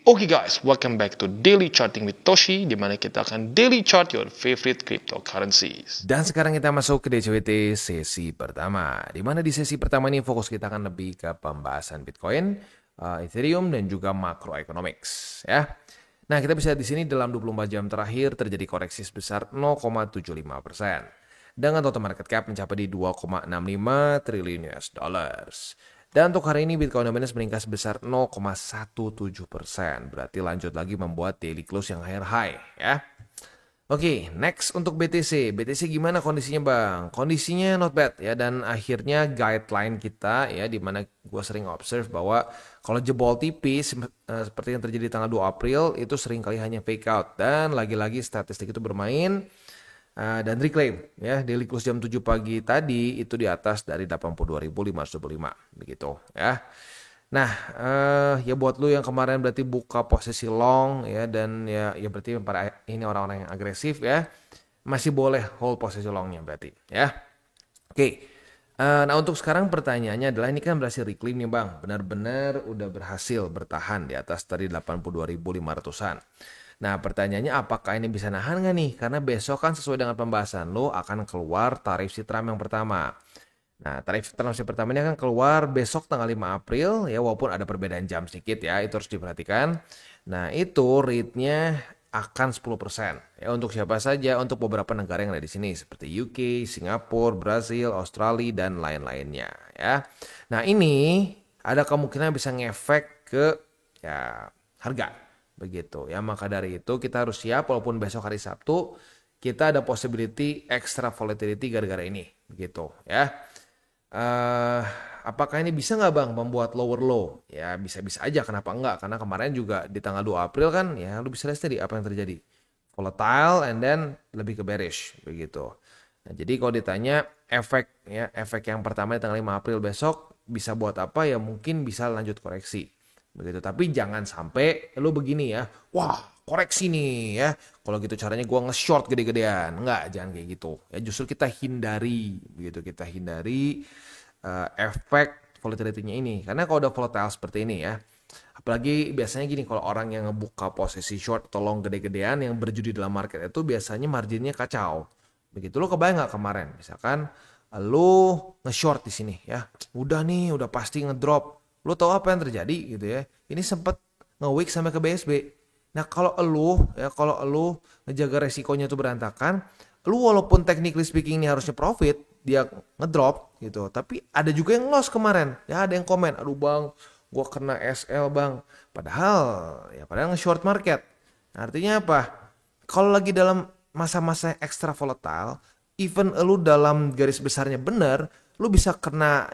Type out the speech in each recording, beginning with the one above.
Oke guys, welcome back to Daily Charting with Toshi, di mana kita akan daily chart your favorite cryptocurrencies. Dan sekarang kita masuk ke DCWT sesi pertama, di mana di sesi pertama ini fokus kita akan lebih ke pembahasan Bitcoin, Ethereum, dan juga macroeconomics. Ya. Nah, kita bisa di sini dalam 24 jam terakhir terjadi koreksi sebesar 0,75%. Dengan total market cap mencapai di 2,65 triliun US dollars. Dan untuk hari ini Bitcoin dominance meningkat sebesar 0,17%. Berarti lanjut lagi membuat daily close yang higher high ya. Oke, next untuk BTC. BTC gimana kondisinya Bang? Kondisinya not bad ya, dan akhirnya guideline kita ya, dimana gue sering observe bahwa kalau jebol tipis seperti yang terjadi tanggal 2 April itu sering kali hanya fake out, dan lagi-lagi statistik itu bermain dan reclaim ya. Daily close jam 7 pagi tadi itu di atas dari 82.525 begitu ya. Nah, ya buat lu yang kemarin berarti buka posisi long ya, dan ya berarti para ini orang-orang yang agresif ya, masih boleh hold posisi longnya berarti ya. Oke. Nah untuk sekarang pertanyaannya adalah, ini kan berhasil reclaim nih Bang, benar-benar udah berhasil bertahan di atas tadi 82.500-an. Nah pertanyaannya, apakah ini bisa nahan nggak nih? Karena besok kan sesuai dengan pembahasan lo akan keluar tarif Citram yang pertama. Nah tarif transaksi pertama ini akan keluar besok tanggal 5 April ya, walaupun ada perbedaan jam sedikit ya, itu harus diperhatikan. Nah itu rate-nya akan 10% ya, untuk siapa saja, untuk beberapa negara yang ada di sini seperti UK, Singapura, Brazil, Australia, dan lain-lainnya ya. Nah ini ada kemungkinan bisa ngefek ke ya harga begitu ya. Maka dari itu kita harus siap, walaupun besok hari Sabtu kita ada possibility extra volatility gara-gara ini begitu ya. Apakah ini bisa nggak Bang membuat lower low? Ya bisa-bisa aja, kenapa enggak? Karena kemarin juga di tanggal 2 April kan ya, lu bisa lihat tadi apa yang terjadi. Volatile and then lebih ke bearish begitu. Nah, jadi kalau ditanya efek yang pertama di tanggal 5 April besok bisa buat apa ya, mungkin bisa lanjut koreksi. Begitu. Tapi jangan sampai lu begini ya. Wah, koreksi nih ya. Kalau gitu caranya gua nge-short gede-gedean. Enggak, jangan kayak gitu. Ya justru kita hindari begitu, kita hindari efek volatility-nya ini. Karena kalau udah volatile seperti ini ya, apalagi biasanya gini, kalau orang yang ngebuka posisi short atau long gede-gedean yang berjudi dalam market itu biasanya marginnya kacau. Begitu. Lo kebayang nggak kemarin? Misalkan lo nge-short di sini ya. Udah nih, udah pasti ngedrop. Lo tahu apa yang terjadi gitu ya. Ini sempat nge-wick sampai ke BSB. Nah, kalau lo ngejaga resikonya itu berantakan, lu walaupun technically speaking ini harusnya profit, dia ngedrop gitu. Tapi ada juga yang loss kemarin. Ya ada yang komen, aduh Bang, gua kena SL Bang. Padahal nge-short market. Artinya apa? Kalau lagi dalam masa-masa extra volatile, even lu dalam garis besarnya benar, lu bisa kena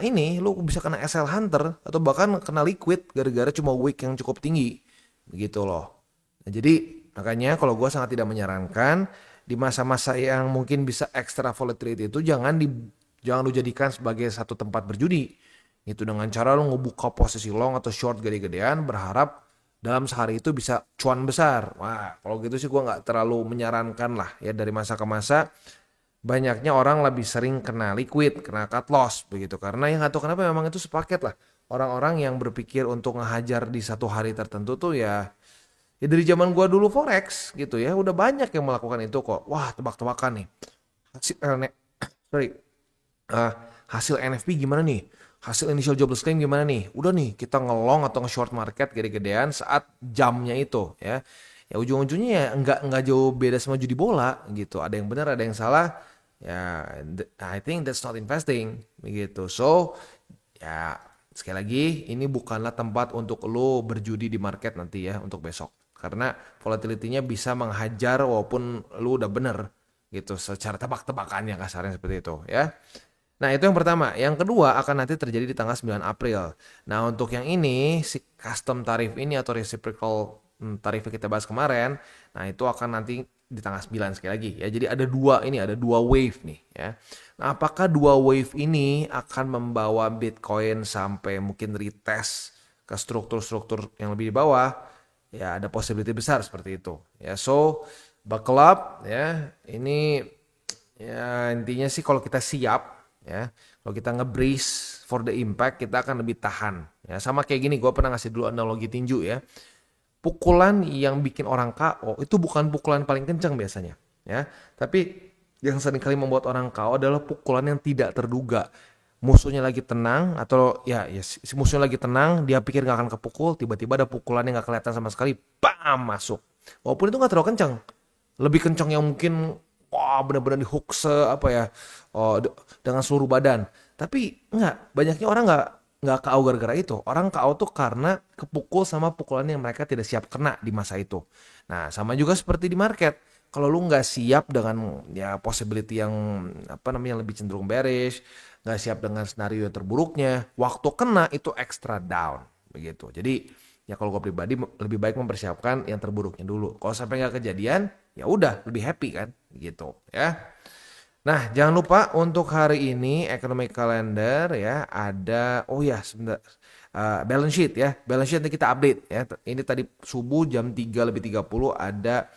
SL Hunter atau bahkan kena liquid gara-gara cuma wick yang cukup tinggi. Begitu loh. Nah, jadi makanya kalau gue sangat tidak menyarankan di masa-masa yang mungkin bisa extra volatility itu jangan lu jadikan sebagai satu tempat berjudi. Itu dengan cara lu ngebuka posisi long atau short gede-gedean berharap dalam sehari itu bisa cuan besar. Wah, kalau gitu sih gue nggak terlalu menyarankan lah ya. Dari masa ke masa banyaknya orang lebih sering kena liquid, kena cut loss begitu. Karena yang nggak tahu kenapa memang itu sepaket lah. Orang-orang yang berpikir untuk ngehajar di satu hari tertentu tuh ya dari zaman gua dulu forex gitu ya, udah banyak yang melakukan itu kok. Wah, tebak-tebakan nih. Hasil sorry. Uh, hasil NFP gimana nih? Hasil initial jobless claim gimana nih? Udah nih, kita ngelong atau nge-short market gede-gedean saat jamnya itu ya. Ya ujung-ujungnya ya nggak jauh beda sama judi bola gitu. Ada yang benar, ada yang salah. Ya, I think that's not investing begitu. So, ya sekali lagi ini bukanlah tempat untuk lo berjudi di market nanti ya untuk besok. Karena volatility-nya bisa menghajar walaupun lu udah bener gitu secara tebak-tebakannya, kasarnya seperti itu ya. Nah itu yang pertama. Yang kedua akan nanti terjadi di tanggal 9 April. Nah untuk yang ini, si custom tarif ini atau reciprocal tarif yang kita bahas kemarin, nah itu akan nanti di tanggal 9 sekali lagi ya. Jadi ada dua wave nih ya. Nah apakah dua wave ini akan membawa Bitcoin sampai mungkin retest ke struktur-struktur yang lebih di bawah? Ya ada possibility besar seperti itu ya. So buckle up ya. Ini ya intinya sih kalau kita siap ya, kalau kita for the impact, kita akan lebih tahan ya. Sama kayak gini, gue pernah ngasih dulu analogi tinju ya. pukulan yang bikin orang KO itu bukan pukulan paling kencang biasanya, ya. Tapi yang seringkali membuat orang KO adalah pukulan yang tidak terduga. Musuhnya lagi tenang atau si musuhnya lagi tenang, dia pikir nggak akan kepukul, tiba-tiba ada pukulan yang nggak kelihatan sama sekali, bam, masuk. Walaupun itu nggak terlalu kencang, lebih kencang yang mungkin wah benar-benar di hook dengan seluruh badan. Tapi banyaknya orang nggak KO gara-gara itu. Orang KO tuh karena kepukul sama pukulan yang mereka tidak siap kena di masa itu. Nah, sama juga seperti di market. Kalau lu nggak siap dengan possibility yang lebih cenderung bearish, nggak siap dengan skenario terburuknya, waktu kena itu extra down begitu. Jadi kalau gue pribadi lebih baik mempersiapkan yang terburuknya dulu. Kalau sampai nggak kejadian, ya udah lebih happy kan, gitu ya. Nah, jangan lupa untuk hari ini economic calendar ya ada sebentar. Balance sheet ya. Balance sheet nanti kita update ya. Ini tadi subuh jam 3:30 ada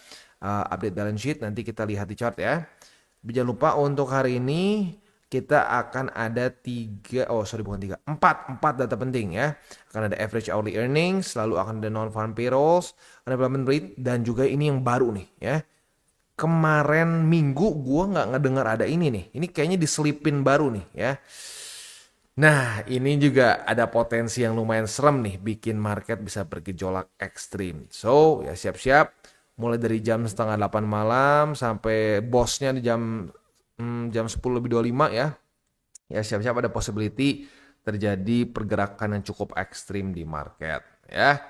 update balance sheet, nanti kita lihat di chart ya. Jangan lupa untuk hari ini kita akan ada 4 data penting ya. Akan ada average hourly earnings, lalu akan ada non-farm payrolls, unemployment rate, dan juga ini yang baru nih ya. Kemarin minggu gue nggak ngedengar ada ini nih. Ini kayaknya diselipin baru nih ya. Nah, ini juga ada potensi yang lumayan serem nih, bikin market bisa bergejolak ekstrim. So, ya siap-siap. Mulai dari jam 7:30 malam sampai bosnya di jam 10:25 ya. Ya siap-siap ada possibility terjadi pergerakan yang cukup ekstrim di market ya.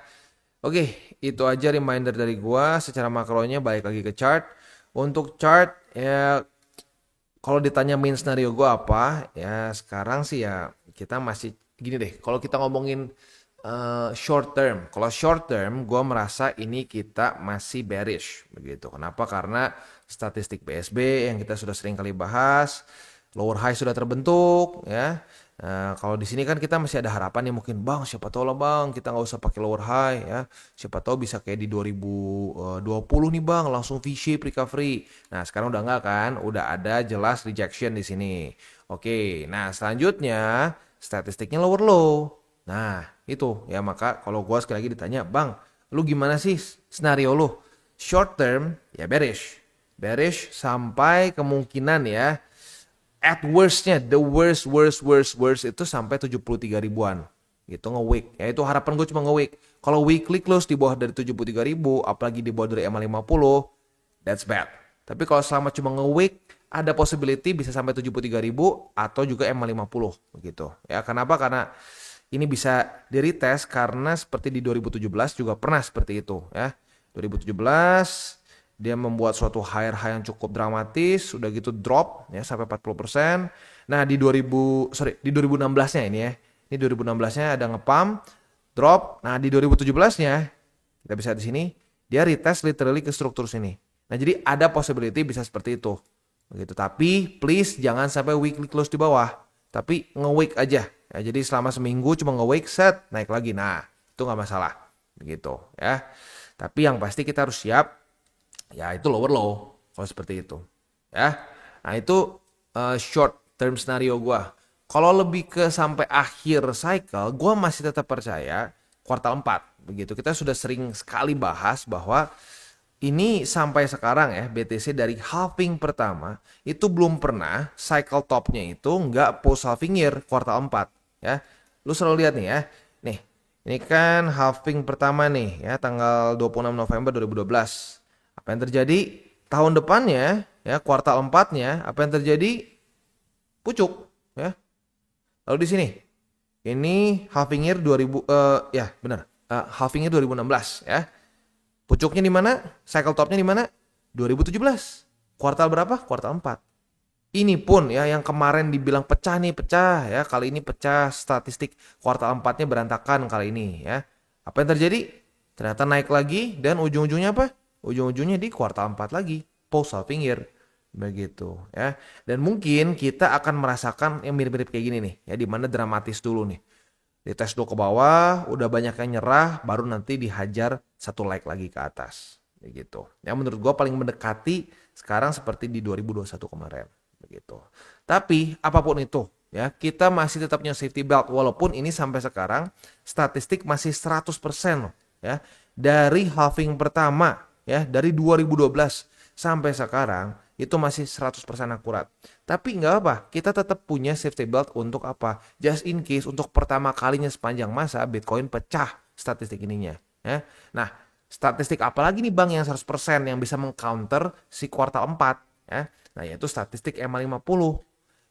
Oke, itu aja reminder dari gua. Secara makronya balik lagi ke chart. Untuk chart ya, kalau ditanya main scenario gua apa, ya sekarang sih ya kita masih gini deh. Kalau kita ngomongin short term. Kalau short term, gue merasa ini kita masih bearish begitu. Kenapa? Karena statistik BSB yang kita sudah sering kali bahas, lower high sudah terbentuk, ya. Kalau di sini kan kita masih ada harapan nih mungkin bang, siapa tahu lah bang, kita nggak usah pakai lower high, ya. Siapa tahu bisa kayak di 2020 nih bang, langsung V-shape recovery. Nah sekarang udah nggak kan, udah ada jelas rejection di sini. Oke, nah selanjutnya statistiknya lower low. Nah itu ya, maka kalau gue sekali lagi ditanya bang, lu gimana sih skenario lu? Short term ya bearish sampai kemungkinan ya at worstnya, the worst itu sampai 73 ribuan gitu nge-wick. Ya itu harapan gue cuma nge-wick. Kalau weekly close di bawah dari 73 ribu, apalagi di bawah dari EMA 50, that's bad. Tapi kalau selama cuma nge-wick, ada possibility bisa sampai 73 ribu atau juga EMA 50 begitu. Ya kenapa? Karena ini bisa di-retest karena seperti di 2017 juga pernah seperti itu ya. 2017 dia membuat suatu high yang cukup dramatis, udah gitu drop ya sampai 40%. Nah, di 2016-nya ini ya. Ini 2016-nya ada nge-pump, drop. Nah, di 2017-nya kita bisa di sini dia retest literally ke struktur sini. Nah, jadi ada possibility bisa seperti itu. Begitu. Tapi please jangan sampai weekly close di bawah. Tapi nge-wick aja. Ya, jadi selama seminggu cuma nge-wake set, naik lagi. Nah, itu nggak masalah. Begitu ya. Tapi yang pasti kita harus siap, ya itu lower low. Kalau seperti itu. Ya. Nah, itu short term scenario gue. Kalau lebih ke sampai akhir cycle, gue masih tetap percaya kuartal 4. Begitu. Kita sudah sering sekali bahas bahwa ini sampai sekarang ya, BTC dari halving pertama itu belum pernah cycle topnya itu nggak post halving year kuartal 4 ya. Lu selalu lihat nih ya. Nih, ini kan halving pertama nih ya, tanggal 26 November 2012. Apa yang terjadi? Tahun depannya ya, kuartal 4-nya apa yang terjadi? Pucuk ya. Lalu di sini ini halving year 2000 halving year 2016 ya. Pucuknya di mana? Cycle topnya di mana? 2017. Kuartal berapa? Kuartal 4. Ini pun ya yang kemarin dibilang pecah ya. Kali ini pecah, statistik kuartal 4-nya berantakan kali ini ya. Apa yang terjadi? Ternyata naik lagi dan ujung-ujungnya apa? Ujung-ujungnya di kuartal 4 lagi, post halving year. Begitu ya. Dan mungkin kita akan merasakan yang mirip-mirip kayak gini nih ya, di mana dramatis dulu nih. Dites dulu ke bawah, udah banyak yang nyerah, baru nanti dihajar satu leg lagi ke atas. Begitu. Ya menurut gue paling mendekati sekarang seperti di 2021 kemarin. Begitu. Tapi apapun itu, ya kita masih tetap punya safety belt. Walaupun ini sampai sekarang statistik masih 100% loh. Ya. dari halving pertama ya, dari 2012 sampai sekarang itu masih 100% akurat. Tapi nggak apa, kita tetap punya safety belt untuk apa? Just in case untuk pertama kalinya sepanjang masa Bitcoin pecah statistik ininya ya. Nah, statistik apalagi nih Bang yang 100% yang bisa mengcounter si kuartal 4 ya. Nah, yaitu statistik EMA 50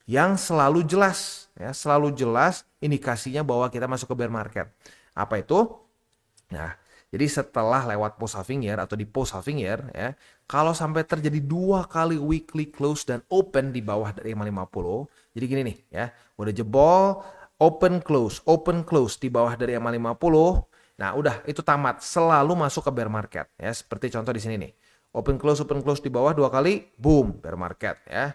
yang selalu jelas ya, selalu jelas indikasinya bahwa kita masuk ke bear market. Apa itu? Nah, jadi setelah lewat post halving year atau di post halving year ya, kalau sampai terjadi 2 kali weekly close dan open di bawah dari EMA 50, jadi gini nih ya, udah jebol open close di bawah dari EMA 50. Nah, udah itu tamat, selalu masuk ke bear market ya. Seperti contoh di sini nih. Open close di bawah 2 kali, boom, bear market ya.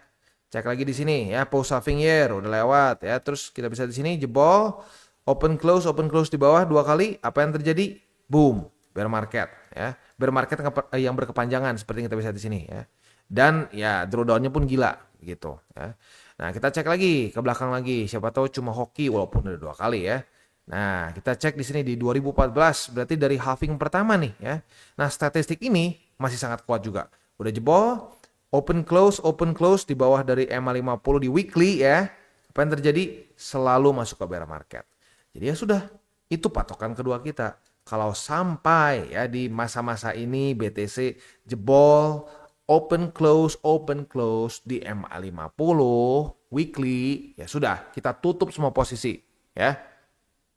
Cek lagi di sini ya, post halving year udah lewat ya. Terus kita bisa di sini jebol open close di bawah 2 kali, apa yang terjadi? Boom, bear market ya. Bear market yang berkepanjangan seperti yang kita bisa di sini ya. Dan ya drawdown-nya pun gila gitu ya. Nah, kita cek lagi ke belakang lagi. Siapa tahu cuma hoki walaupun udah 2 kali ya. Nah, kita cek di sini di 2014, berarti dari halving pertama nih ya. Nah, statistik ini masih sangat kuat juga. Udah jebol, open close di bawah dari EMA 50 di weekly ya. Apa yang terjadi? Selalu masuk ke bear market. Jadi ya sudah, itu patokan kedua kita. Kalau sampai ya di masa-masa ini BTC jebol open close di EMA 50 weekly, ya sudah, kita tutup semua posisi ya.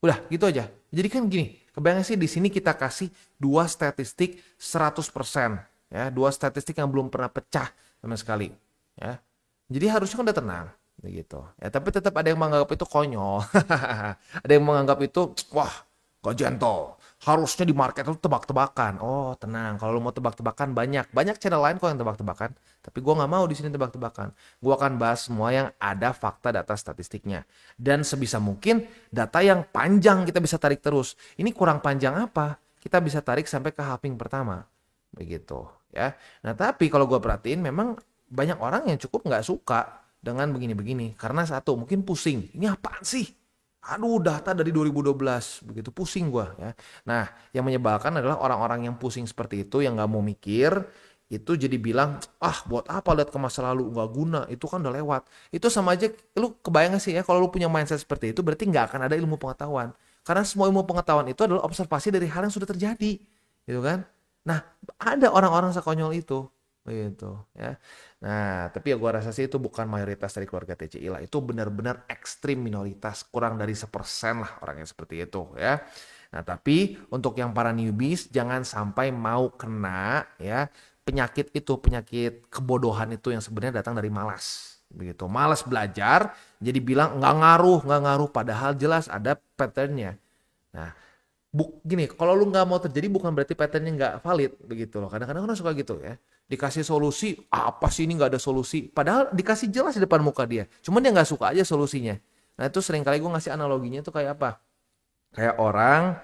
Udah gitu aja. Jadi kan gini, kebayang sih di sini kita kasih 2 statistik 100% ya, 2 statistik yang belum pernah pecah sama sekali ya. Jadi harusnya kan udah tenang begitu. Ya, tapi tetap ada yang menganggap itu konyol. Ada yang menganggap itu wah, gak gentle. Harusnya di market itu tebak-tebakan. Oh, tenang. Kalau lu mau tebak-tebakan banyak channel lain kok yang tebak-tebakan. Tapi gua nggak mau di sini tebak-tebakan. Gua akan bahas semua yang ada fakta data statistiknya. Dan sebisa mungkin data yang panjang kita bisa tarik terus. Ini kurang panjang apa? Kita bisa tarik sampai ke halving pertama. Begitu ya. Nah, tapi kalau gua perhatiin memang banyak orang yang cukup nggak suka dengan begini-begini. Karena satu, mungkin pusing. Ini apaan sih? Aduh, data dari 2012, begitu pusing gua ya. Nah, yang menyebalkan adalah orang-orang yang pusing seperti itu, yang nggak mau mikir, itu jadi bilang, ah buat apa lihat ke masa lalu, nggak guna, itu kan udah lewat. Itu sama aja, lu kebayang gak sih ya, kalau lu punya mindset seperti itu, berarti nggak akan ada ilmu pengetahuan. Karena semua ilmu pengetahuan itu adalah observasi dari hal yang sudah terjadi, gitu kan. Nah, ada orang-orang sekonyol itu, begitu ya. Nah, tapi ya gua rasa sih itu bukan mayoritas dari keluarga TCI lah. Itu benar-benar ekstrim minoritas, kurang dari 1% lah orang yang seperti itu ya. Nah, tapi untuk yang para newbies jangan sampai mau kena ya penyakit itu, penyakit kebodohan itu yang sebenarnya datang dari malas. Begitu, malas belajar, jadi bilang nggak ngaruh, padahal jelas ada patternnya. Nah, gini, kalau lu nggak mau terjadi bukan berarti patternnya nggak valid begitu loh. Kadang-kadang orang suka gitu ya. Dikasih solusi, apa sih ini nggak ada solusi? Padahal dikasih jelas di depan muka dia. Cuman dia nggak suka aja solusinya. Nah itu sering kali gue ngasih analoginya tuh kayak apa? Kayak orang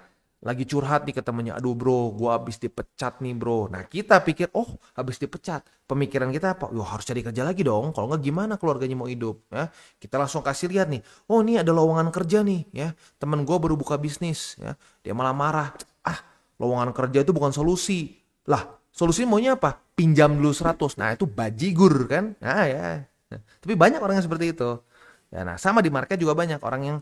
lagi curhat nih ke temennya, aduh bro, gue habis dipecat nih bro. Nah kita pikir, oh habis dipecat. Pemikiran kita apa? Yo harus cari kerja lagi dong. Kalau nggak gimana keluarganya mau hidup? Ya, kita langsung kasih lihat nih. Oh ini ada lowongan kerja nih. Ya, temen gue baru buka bisnis. Ya, dia malah marah. Ah, lowongan kerja itu bukan solusi. Lah, solusi maunya apa? Pinjam dulu 100. Nah itu bajigur kan? Nah ya. Nah, tapi banyak orang yang seperti itu. Ya, nah sama di market juga banyak orang yang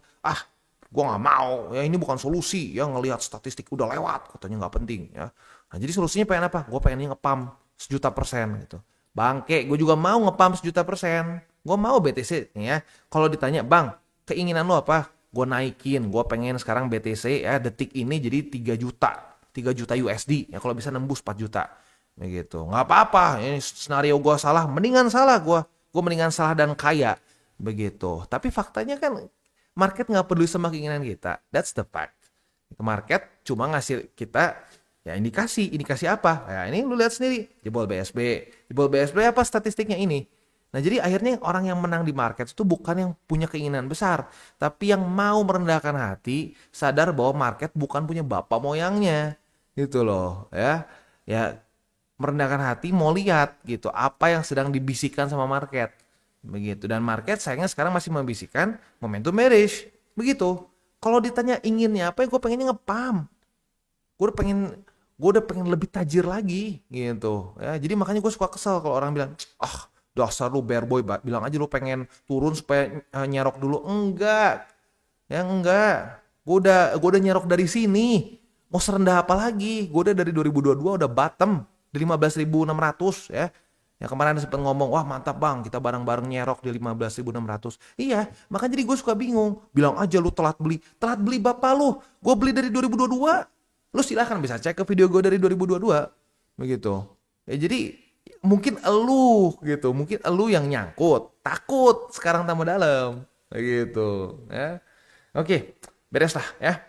gue nggak mau ya, ini bukan solusi ya, ngelihat statistik udah lewat katanya nggak penting ya. Nah jadi solusinya pengen apa? Gue pengennya ngepam 1.000.000% gitu. Bangke, gue juga mau ngepam 1.000.000%. Gue mau BTC nih ya. Kalau ditanya bang, keinginan lo apa? Gue naikin, gue pengen sekarang BTC ya detik ini jadi 3 juta 3 juta USD ya, kalau bisa nembus 4 juta begitu. Nggak apa-apa, ini skenario gue salah, mendingan salah gue mendingan salah dan kaya begitu. Tapi faktanya kan market nggak peduli sama keinginan kita. That's the fact. Market cuma ngasih kita ya indikasi apa? Ya ini lu lihat sendiri, jebol BSB apa statistiknya ini. Nah jadi akhirnya orang yang menang di market itu bukan yang punya keinginan besar, tapi yang mau merendahkan hati, sadar bahwa market bukan punya bapak moyangnya, gitu loh, ya, ya merendahkan hati mau lihat gitu apa yang sedang dibisikkan sama market. Begitu, dan market sayangnya sekarang masih membisikkan momentum bearish begitu. Kalau ditanya inginnya apa ya, gue pengennya ngepam, gue gue udah pengen lebih tajir lagi gitu ya. Jadi makanya gue suka kesel kalau orang bilang, ah dasar lu bear boy, bilang aja lu pengen turun supaya nyerok dulu. Enggak, ya enggak. Gue udah nyerok dari sini. Mau serendah apa lagi? Gue udah dari 2022 udah bottom di 15.600 ya. Ya kemarin sempat ngomong, wah mantap bang, kita bareng-bareng nyerok di 15.600. Iya, makanya jadi gue suka bingung. Bilang aja lu telat beli. Telat beli bapak lu. Gue beli dari 2022. Lu silahkan bisa cek ke video gue dari 2022. Begitu. Ya jadi mungkin elu gitu. Mungkin elu yang nyangkut. Takut sekarang tambah dalam. Begitu. Ya. Oke, beres lah ya.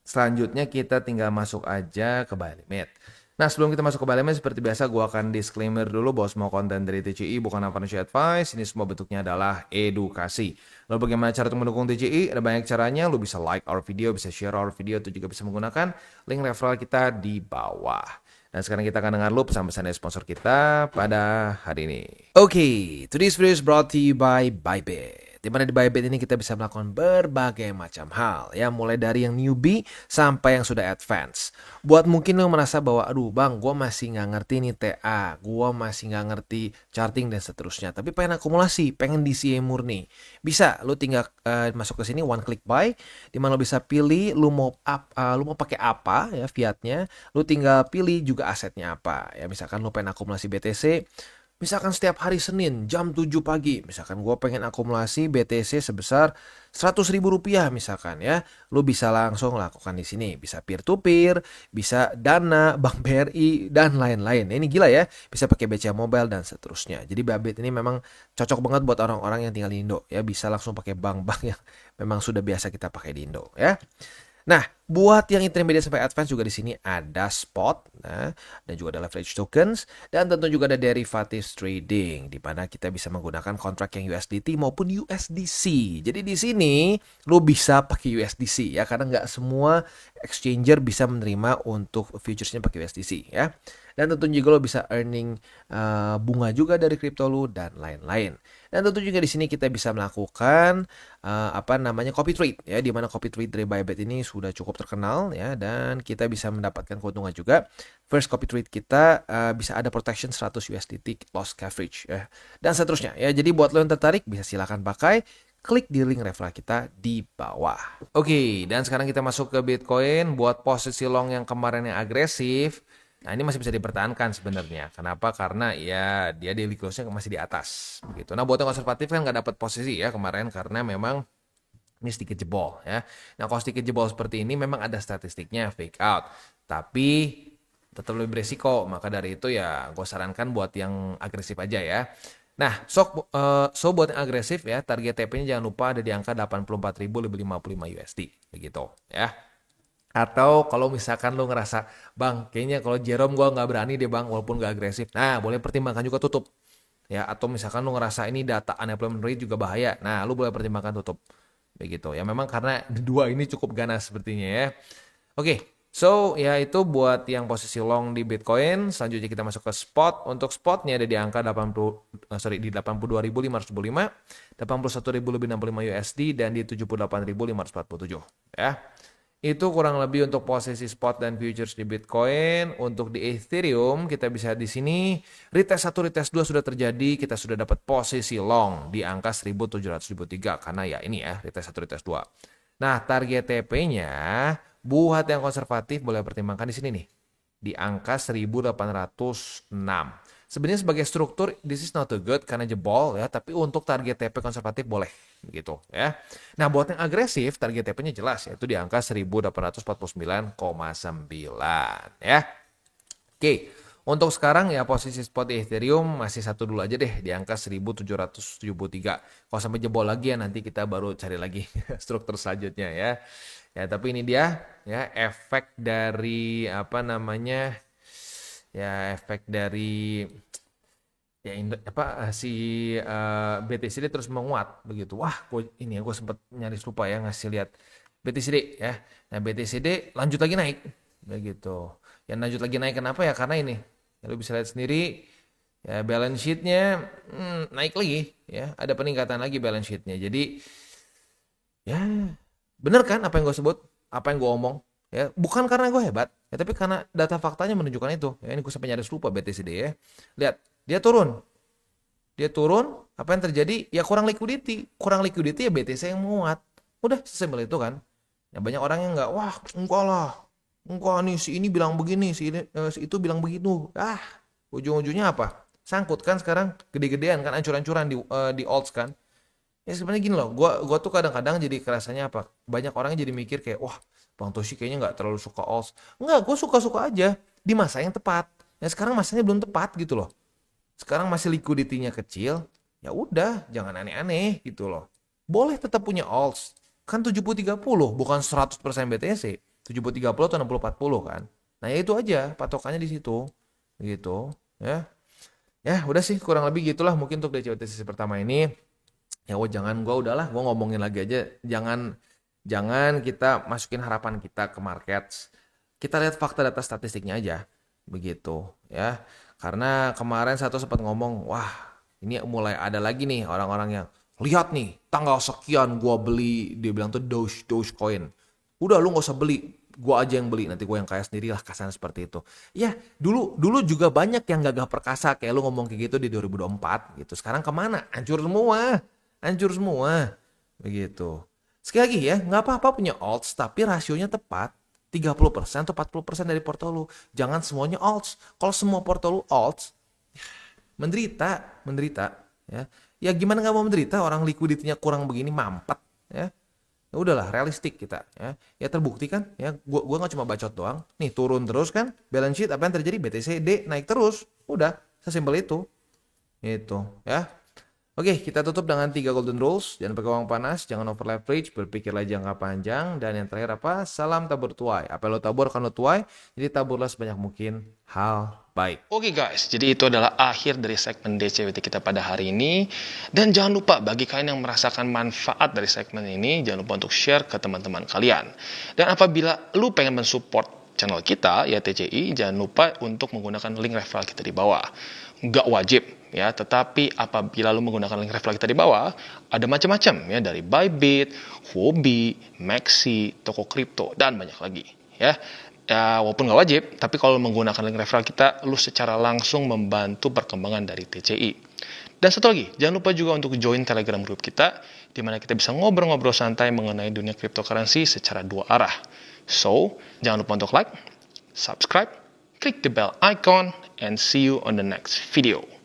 Selanjutnya kita tinggal masuk aja ke buy limit. Nah sebelum kita masuk ke buy limit, seperti biasa gue akan disclaimer dulu bahwa semua konten dari TCI bukan financial advice. Ini semua bentuknya adalah edukasi. Lalu bagaimana cara untuk mendukung TCI? Ada banyak caranya. Lu bisa like our video, bisa share our video, atau juga bisa menggunakan link referral kita di bawah. Dan sekarang kita akan dengar lu pesan-pesan dari sponsor kita pada hari ini. Oke, today's video is brought to you by Bybit. Di mana di Bybit ini kita bisa melakukan berbagai macam hal ya, mulai dari yang newbie sampai yang sudah advance. Buat mungkin lo merasa bahwa aduh bang, gue masih nggak ngerti nih TA, gue masih nggak ngerti charting dan seterusnya, tapi pengen akumulasi, pengen DCA murni, bisa lo tinggal masuk ke sini one click buy, di mana lo bisa pilih lo mau pakai apa ya fiatnya, lo tinggal pilih juga asetnya apa ya. Misalkan lo pengen akumulasi BTC, misalkan setiap hari Senin jam 7 pagi, misalkan gue pengen akumulasi BTC sebesar 100.000 rupiah misalkan ya, lu bisa langsung lakukan di sini. Bisa peer to peer, bisa Dana, Bank BRI dan lain-lain. Ini gila ya, bisa pakai BCA Mobile dan seterusnya. Jadi Bybit ini memang cocok banget buat orang-orang yang tinggal di Indo ya, bisa langsung pakai bank-bank yang memang sudah biasa kita pakai di Indo ya. Nah, buat yang intermediate sampai advance juga di sini ada spot, nah, dan juga ada leverage tokens, dan tentu juga ada derivatives trading, di mana kita bisa menggunakan kontrak yang USDT maupun USDC. Jadi di sini lo bisa pakai USDC ya, karena nggak semua exchanger bisa menerima untuk futuresnya pakai USDC ya. Dan tentu juga lo bisa earning bunga juga dari kripto lo dan lain-lain. Dan tentu juga di sini kita bisa melakukan copy trade ya, di mana copy trade dari Bybit ini sudah cukup terkenal ya, dan kita bisa mendapatkan keuntungan juga. First copy trade kita bisa ada protection 100 USDT loss coverage ya, dan seterusnya ya. Jadi buat lo yang tertarik bisa silakan pakai, klik di link referral kita di bawah. Oke, dan sekarang kita masuk ke Bitcoin. Buat posisi long yang kemarin yang agresif, nah ini masih bisa dipertahankan sebenarnya. Kenapa? Karena ya dia daily close-nya masih di atas begitu. Nah buat yang konservatif kan nggak dapat posisi ya kemarin karena memang ini sedikit jebol ya. Nah kalau sedikit jebol seperti ini memang ada statistiknya fake out, tapi tetap lebih beresiko. Maka dari itu ya gue sarankan buat yang agresif aja ya. Nah so buat yang agresif ya, target TP-nya jangan lupa ada di angka 84.055 USD begitu ya. Atau kalau misalkan lo ngerasa, bang kayaknya kalau Jerome gue nggak berani deh bang walaupun nggak agresif, nah boleh pertimbangkan juga tutup ya. Atau misalkan lo ngerasa ini data unemployment rate juga bahaya, nah lo boleh pertimbangkan tutup begitu ya. Memang karena dua ini cukup ganas sepertinya ya. Oke, so ya itu buat yang posisi long di Bitcoin. Selanjutnya kita masuk ke spot. Untuk spotnya ada di angka 82.525, 81.065 USD, dan di 78.547 ya. Itu kurang lebih untuk posisi spot dan futures di Bitcoin. Untuk di Ethereum kita bisa di sini retest 1 retest 2 sudah terjadi, kita sudah dapat posisi long di angka 1.703 karena ya ini ya retest 1 retest 2. Nah, target TP-nya buat yang konservatif boleh pertimbangkan di sini nih, di angka 1.806. Sebenarnya sebagai struktur this is not too good karena jebol ya, tapi untuk target TP konservatif boleh gitu ya. Nah, buat yang agresif target TP-nya jelas yaitu di angka 1849,9 ya. Oke, untuk sekarang ya posisi spot di Ethereum masih satu dulu aja deh di angka 1773. Kalau sampai jebol lagi ya nanti kita baru cari lagi struktur selanjutnya ya. Ya, tapi ini dia ya efek dari efek dari ya BTCD terus menguat begitu. Wah, gue sempat nyaris lupa ya ngasih lihat BTCD ya. Nah, BTCD lanjut lagi naik begitu. Yang lanjut lagi naik kenapa ya? Karena ini ya, lu bisa lihat sendiri ya, balance sheet-nya naik lagi ya, ada peningkatan lagi balance sheet-nya. Jadi ya bener kan apa yang gue sebut, apa yang gue omong ya, bukan karena gue hebat, Ya tapi karena data faktanya menunjukkan itu. Ya, ini gue sampai nyaris lupa BTCD ya. Lihat, dia turun. Dia turun, apa yang terjadi? Ya kurang liquidity. Kurang liquidity ya BTC yang menguat. Udah sesimpel itu kan. Ya banyak orang yang nggak, wah enggak lah. Enggak nih, si ini bilang begini, si itu bilang begitu. Ujung-ujungnya apa? Sangkut kan sekarang gede-gedean kan, ancur-ancuran di alts kan. Ya sebenarnya gini loh, gua tuh kadang-kadang jadi kerasanya apa? Banyak orang jadi mikir kayak, wah Bang Toshi kayaknya nggak terlalu suka alts. Enggak, gue suka-suka aja di masa yang tepat. Ya sekarang masanya belum tepat gitu loh. Sekarang masih liquidity-nya kecil, ya udah jangan aneh-aneh gitu loh. Boleh tetap punya alts. Kan 70-30 bukan 100% BTC. 70-30 atau 60-40 kan. Nah ya itu aja patokannya di situ. Gitu ya. Ya udah sih kurang lebih gitulah mungkin untuk DCOT sesi pertama ini. Ya gua udahlah gua ngomongin lagi aja, jangan kita masukin harapan kita ke market. Kita lihat fakta data statistiknya aja begitu ya, karena kemarin satu sempat ngomong, wah ini mulai ada lagi nih orang-orang yang lihat nih tanggal sekian gua beli, dia bilang tuh Dogecoin, udah lu nggak usah beli, gua aja yang beli, nanti gua yang kaya sendiri lah, kasarnya seperti itu ya. Dulu juga banyak yang gagah perkasa kayak lu ngomong kayak gitu di 2024 gitu, sekarang kemana? Hancur semua begitu. Sekali lagi ya, nggak apa-apa punya alts tapi rasionya tepat, 30% atau 40% dari portfolio. Jangan semuanya alts. Kalau semua portfolio alts, menderita ya. Ya gimana nggak mau menderita, orang liquidity-nya kurang begini mampet ya. Ya udahlah, realistik kita ya. Ya terbukti kan ya, gua nggak cuma bacot doang. Nih turun terus kan balance sheet, apa yang terjadi? BTCD naik terus. Udah, sesimpel itu. Itu ya. Oke, kita tutup dengan 3 golden rules. Jangan pakai uang panas, jangan over leverage, berpikirlah jangka panjang, dan yang terakhir apa? Salam tabur tuai. Apa yang lo tabur akan lo tuai, jadi taburlah sebanyak mungkin hal baik. Oke guys, jadi itu adalah akhir dari segmen DCWT kita pada hari ini. Dan jangan lupa bagi kalian yang merasakan manfaat dari segmen ini, jangan lupa untuk share ke teman-teman kalian. Dan apabila lu pengen mensupport channel kita, ya TCI, jangan lupa untuk menggunakan link referral kita di bawah. Nggak wajib ya, tetapi apabila lu menggunakan link referral kita di bawah, ada macam-macam ya, dari Bybit, Huobi, Maxi, toko kripto, dan banyak lagi ya. Ya, walaupun nggak wajib, tapi kalau menggunakan link referral kita, lu secara langsung membantu perkembangan dari TCI. Dan satu lagi, jangan lupa juga untuk join Telegram group kita, di mana kita bisa ngobrol-ngobrol santai mengenai dunia cryptocurrency secara dua arah. So, jangan lupa untuk like, subscribe, click the bell icon, and see you on the next video.